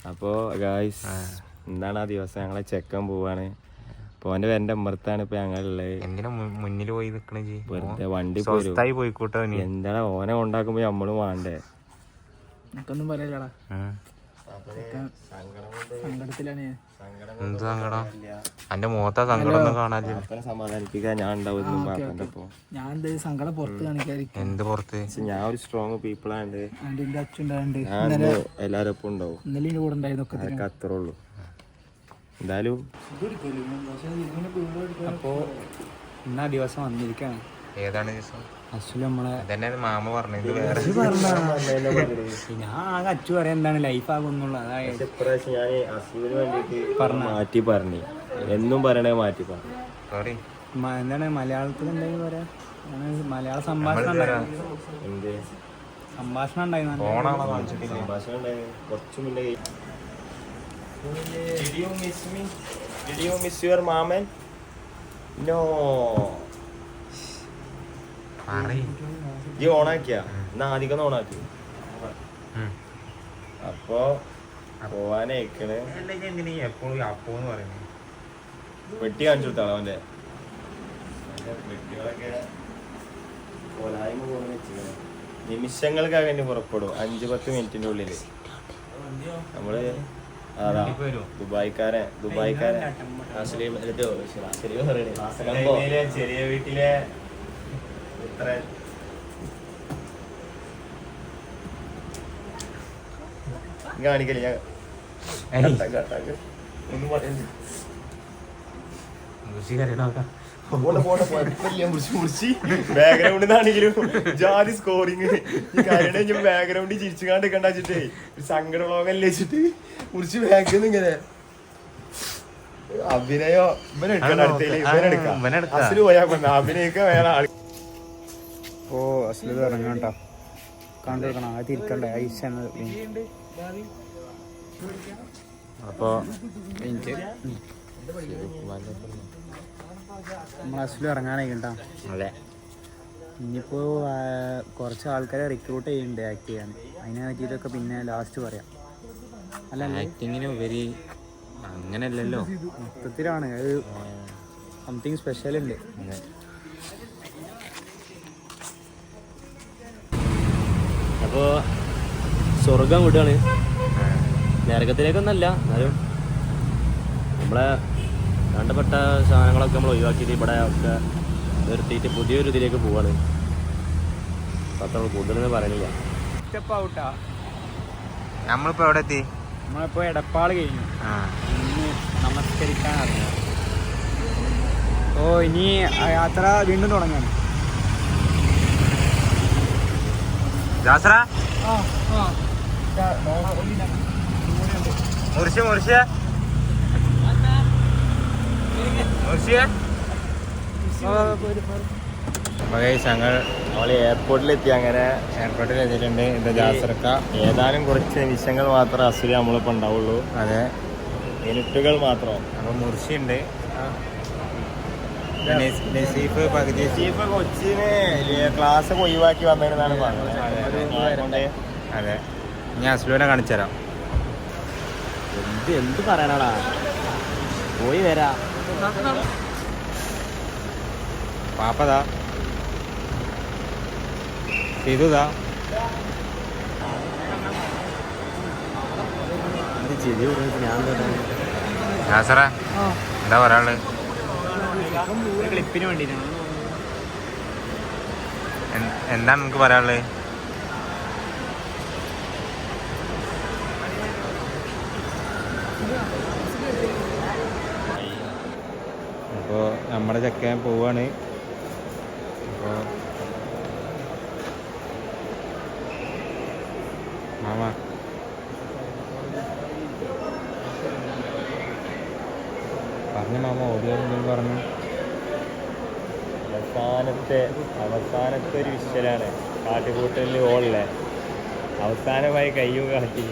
അപ്പോൾ ഗായ്സ് എന്താണ് ആ ദിവസം ഞങ്ങളെ ചെക്കൻ പോവാണ്. അപ്പോൾ അവൻ്റെ പേരൻ്റെ അമ്മർത്താണ് ഇപ്പോൾ ഞങ്ങളുള്ളത്. എന്തിനാ മുന്നിൽ പോയി നിൽക്കണേ? വെറുതെ വണ്ടി പോയിക്കോട്ടെ. എന്താണ് ഓനെ ഉണ്ടാക്കുമ്പോൾ നമ്മളും വേണ്ടേ? എനിക്കൊന്നും പറയലടാ, എന്ത് സങ്കടം? എന്റെ മുഖത്താ സങ്കടം ഒന്നും കാണാനില്ല. സമാധാനിപ്പിക്കാൻ ഞാൻ ഉണ്ടാവുന്നു. ഞാൻ സങ്കടം പുറത്ത് കാണിക്കാതിരിക്കും. എന്ത് പുറത്ത്? ഞാൻ ഒരു സ്ട്രോങ് പീപ്പിളാണ്ട് അച്ഛണ്ടാണ്ട് എല്ലാവരും ഒപ്പം ഉണ്ടാവും. ഇന്നലെ കൂടെ ഉണ്ടായിരുന്നു. അതൊക്കെ അത്രേ ഉള്ളൂ. എന്തായാലും അപ്പോ ഇന്നാ ദിവസം വന്നിരിക്കാണ്. ഏതാണ് ദിവസം? അച്ഛൻ നമ്മളെ ഇതന്നെ മാമ പറഞ്ഞത്. വേറെ ഞാൻ ആകെ അച്ചു പറയാൻ എന്താണ് ലൈഫ് ആകുന്നുള്ള. അതായത് ഇപ്രാവശ്യം ഞാൻ അസുവിന് വേണ്ടിയിട്ട് മാറ്റി പറഞ്ഞു. എന്നും പറയണേ മാറ്റി പറഞ്ഞു. സോറി. എന്താണ് മലയാളത്തിൽ എന്തെങ്കിലും പറയാ? മലയാള സംഭാഷണം ഉണ്ടായിരുന്നു. എന്ത് സംഭാഷണം ഉണ്ടായിരുന്നു? ഫോണാണോ കാണിച്ചിട്ടില്ല? സംഭാഷണം ഉണ്ടായിരുന്നു കുറച്ചു മുന്നേ. Did you miss me? Did you miss your mamen? No. ഈ ഓണാക്കിയാ എന്നാ ആദ്യം ഓണാക്കി. അപ്പൊ പോവാനേക്കണ്. എപ്പോഴും അപ്പോന്ന് പറയുന്നത് വെട്ടി കാണിച്ചു കൊടുത്താളോ അവന്റെ വെട്ടികളൊക്കെ നിമിഷങ്ങൾക്കാകെ തന്നെ പുറപ്പെടും. 5-10 മിനിറ്റിന്റെ ഉള്ളില് നമ്മള് ദുബായിക്കാരൻ ചെറിയ വീട്ടിലെ കാണിക്കല് ഞാൻ ഒന്നും പറയുന്നില്ല. ബാക്ക്ഗ്രൗണ്ടിൽ നിന്നാണെങ്കിലും ജാതി സ്കോറിങ് കാരണം ബാക്ക്ഗ്രൗണ്ടിൽ ചിരിച്ചുകാണ്ട് കണ്ടാച്ചിട്ടേ ഒരു സങ്കടമുള്ളവല്ലേ വെച്ചിട്ട് മുറിച്ച് ബാക്കിൽ നിന്ന് ഇങ്ങനെ അഭിനയോ ഇവനെടുക്കാം അസല് പോയാ കൊണ്ട അഭിനയിക്ക വേറെ ആൾ. ഓ അസല് ഇറങ്ങാട്ടോ കണ്ടിരിക്കണം. അത് തിരിക്കണ്ടേ ഐസ് അപ്പൊ നമ്മൾ അസല് ഇറങ്ങാനായി കേട്ടോ. അതെ, ഇനിയിപ്പോ കുറച്ച് ആൾക്കാരെ റിക്രൂട്ട് ചെയ്യുന്നുണ്ട് ആക്ട് ചെയ്യാൻ. അതിനെ പറ്റിയിട്ടൊക്കെ പിന്നെ ലാസ്റ്റ് പറയാം. അല്ല ആക്ടിങ്ങിന് ഉപരി അങ്ങനെയല്ലല്ലോ, മൊത്തത്തിലാണ് അത് സംതിങ് സ്പെഷ്യൽ ഉണ്ട്. അപ്പോൾ സ്വർഗം കൂട്ടാണ്. നരകത്തിലേക്കൊന്നല്ല, എന്നാലും നമ്മളെ വേണ്ടപ്പെട്ട സാധനങ്ങളൊക്കെ നമ്മൾ ഒഴിവാക്കിയിട്ട് ഇവിടെ ഒക്കെ നിർത്തിയിട്ട് പുതിയൊരു ഇതിലേക്ക് പോവാണ്. അത്ര കൂടുതലൊന്നും പറയണില്ല. നമ്മളിപ്പോ എവിടെ എത്തി? നമ്മളിപ്പോ എടപ്പാള് കഴിഞ്ഞു. ഇന്ന് നമസ്കരിക്കാൻ അറിയാം. ഓ ഇനി യാത്ര വീണ്ടും തുടങ്ങാണ്. ഞങ്ങൾ എയർപോർട്ടിലെത്തി. അങ്ങനെ എയർപോർട്ടിൽ എത്തിയിട്ടുണ്ട്. ഇത് ജാസർക്ക. ഏതാനും കുറച്ച് നിമിഷങ്ങൾ മാത്രമേ അസുര നമ്മളിപ്പോൾ ഉണ്ടാവുള്ളൂ. അതെ, മിനിറ്റുകൾ മാത്രം. അപ്പൊ മുർഷിയുണ്ട്. നസീഫ് പകുതി. നസീഫ് കൊച്ചിന് ക്ലാസ് ഒഴിവാക്കി വന്നതെന്നാണ് പറഞ്ഞത്. അതെ, ഞാൻ അസ്ലുവിനെ കാണിച്ചു തരാം. എന്ത് പറയണടാ, പോയി വരാ. പാപ്പതാ, ഇതാ നാസറ എന്താ പറയാനുള്ളത്? ക്ലിപ്പിന് വേണ്ടിയിട്ടാണ്. എന്താണ് നമുക്ക് പറയാനുള്ളത്? അപ്പോൾ നമ്മുടെ ചെക്കൻ പോവാണ്. അപ്പോൾ മാമ പറഞ്ഞു, മാമ ഓടിയോന്നും പറഞ്ഞു. അവസാനത്തെ ഒരു വിഷലാണ് കാട്ടുകൂട്ടലിൽ ഓളില്ലേ. അവസാനമായി കയ്യും കാട്ടി